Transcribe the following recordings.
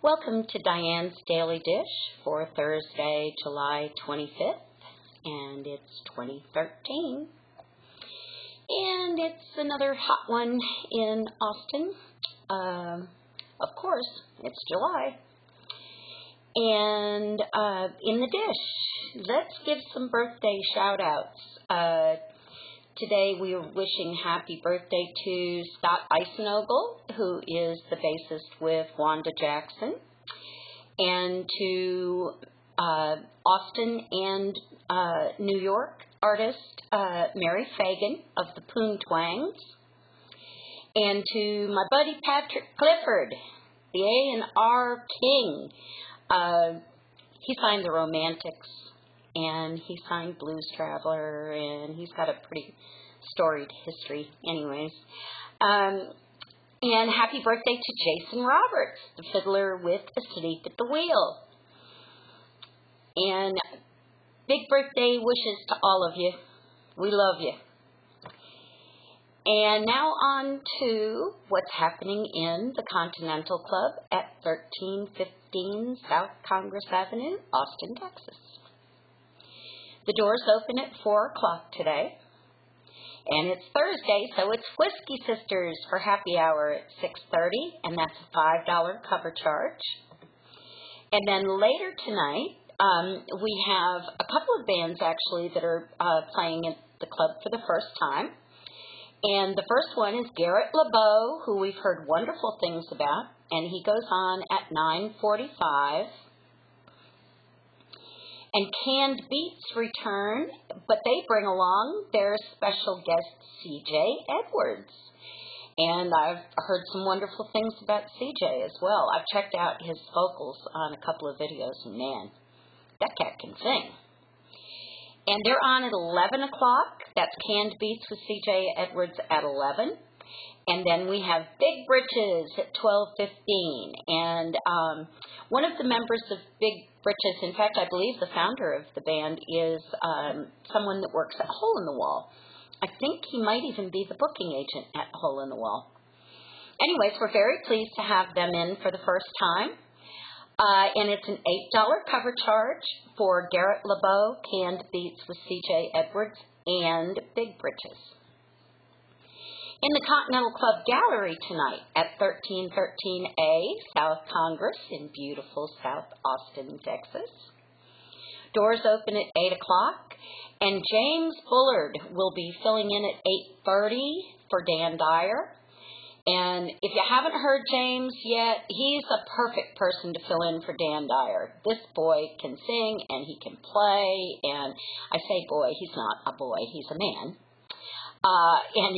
Welcome to Diane's Daily Dish for Thursday, July 25th, and it's 2013. And it's another hot one in Austin. Of course, it's July. And in the dish, let's give some birthday shout-outs. Today we are wishing happy birthday to Scott Eisenogel, who is the bassist with Wanda Jackson, and to Austin and New York artist Mary Fagan of the Poon Twangs, and to my buddy Patrick Clifford, the A&R King. He signed The Romantics, and he signed Blues Traveler, and he's got a pretty storied history anyways. And happy birthday to Jason Roberts, the fiddler with Asleep at the Wheel. And big birthday wishes to all of you. We love you. And now on to what's happening in the Continental Club at 1315 South Congress Avenue, Austin, Texas. The doors open at 4 o'clock today, and it's Thursday, so it's Whiskey+sisters for happy hour at 6:30, and that's a $5 cover charge. And then later tonight, we have a couple of bands, actually, that are playing at the club for the first time. And the first one is Garrett+lebeau, who we've heard wonderful things about, and he goes on at 9:45. And Canned+beets return, but they bring along their special guest, cj+edwards. And I've heard some wonderful things about CJ as well. I've checked out his vocals on a couple of videos, and man, that cat can sing. And they're on at 11 o'clock. That's Canned+beets with cj+edwards at 11. And then we have big+britches at 12:15. And one of the members of big+britches, in fact, I believe the founder of the band is someone that works at Hole in the Wall. I think he might even be the booking agent at Hole in the Wall. Anyways, we're very pleased to have them in for the first time. And it's an $8 cover charge for Garrett+lebeau, Canned+beets with cj+edwards, and big+britches. In the Continental Club Gallery tonight at 1313A South Congress in beautiful South Austin, Texas. Doors open at 8 o'clock, and James+bullard will be filling in at 8:30 for Dan Dyer. And if you haven't heard James yet, he's a perfect person to fill in for Dan Dyer. This boy can sing, and he can play, and I say boy, he's not a boy, he's a man. And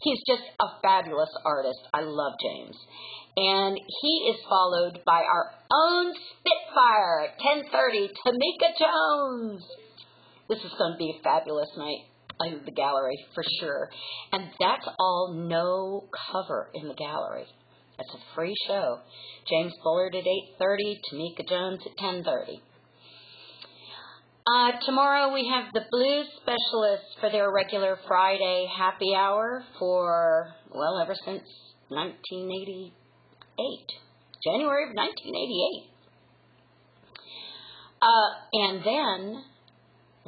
he's just a fabulous artist. I love James. And he is followed by our own Spitfire at 10:30, Tameca+Jones. This is going to be a fabulous night in the gallery for sure. And that's all no cover in the gallery. That's a free show. James+bullard at 8:30, Tameca+Jones at 10:30. Tomorrow we have the Blues Specialists for their regular Friday happy hour for, well, ever since 1988, January of 1988. And then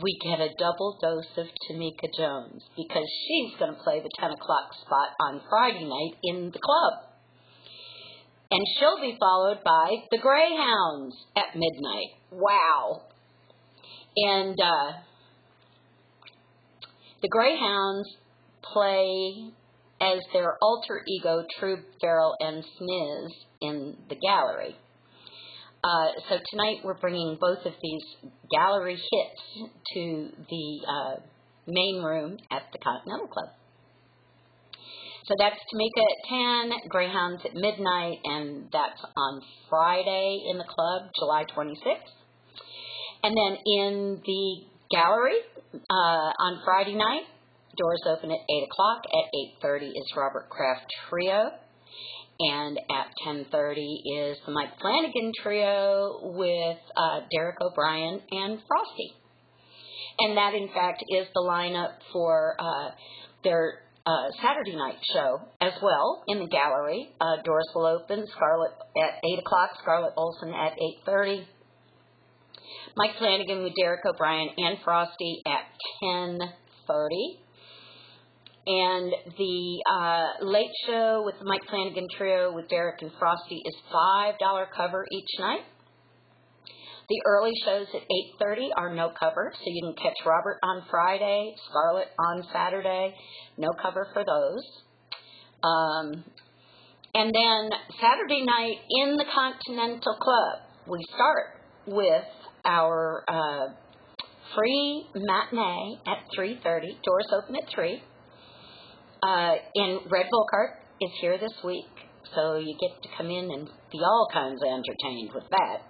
we get a double dose of Tameca+Jones because she's going to play the 10 o'clock spot on Friday night in the club. And she'll be followed by the Greyhounds at midnight. Wow. And the Greyhounds play as their alter ego, True Farrell and Sniz, in the gallery. So tonight we're bringing both of these gallery hits to the main room at the Continental Club. So that's Tameca at 10, Greyhounds at midnight, and that's on Friday in the club, July 26th. And then in the gallery on Friday night, doors open at 8 o'clock. At 8:30 is Robert Kraft Trio. And at 10:30 is the Mike Flanagan Trio with Derek O'Brien and Frosty. And that, in fact, is the lineup for their Saturday night show as well in the gallery. Doors will open, Scarlett at 8 o'clock, Scarlett Olson at 8:30. Mike Flanagan with Derek O'Brien and Frosty at 10:30. And the late show with the Mike Flanagan Trio with Derek and Frosty is $5 cover each night. The early shows at 8:30 are no cover, so you can catch Robert on Friday, Scarlett on Saturday, no cover for those. And then Saturday night in the Continental Club, we start with our free matinee at 3:30. Doors open at 3. And Red Volkart is here this week, so you get to come in and be all kinds of entertained with that.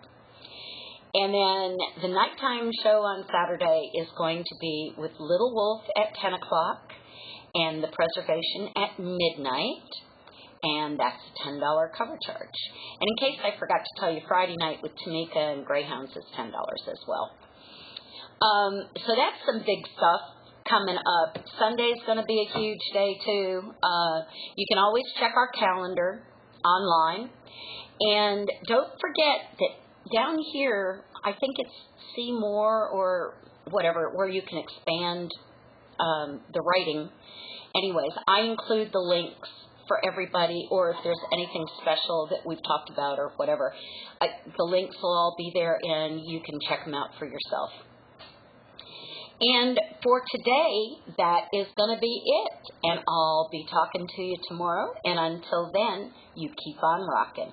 And then the nighttime show on Saturday is going to be with Little Wolf at 10 o'clock and The Preservation at midnight, and that's a $10 cover charge. And in case I forgot to tell you, Friday night with Tameca and Greyhounds is $10 as well. So that's some big stuff coming up. Sunday's going to be a huge day, too. You can always check our calendar online. And don't forget that down here, I think it's See More or whatever, where you can expand the writing. Anyways, I include the links for everybody, or if there's anything special that we've talked about or whatever. The links will all be there, and you can check them out for yourself. And for today, that is going to be it. And I'll be talking to you tomorrow. And until then, you keep on rocking.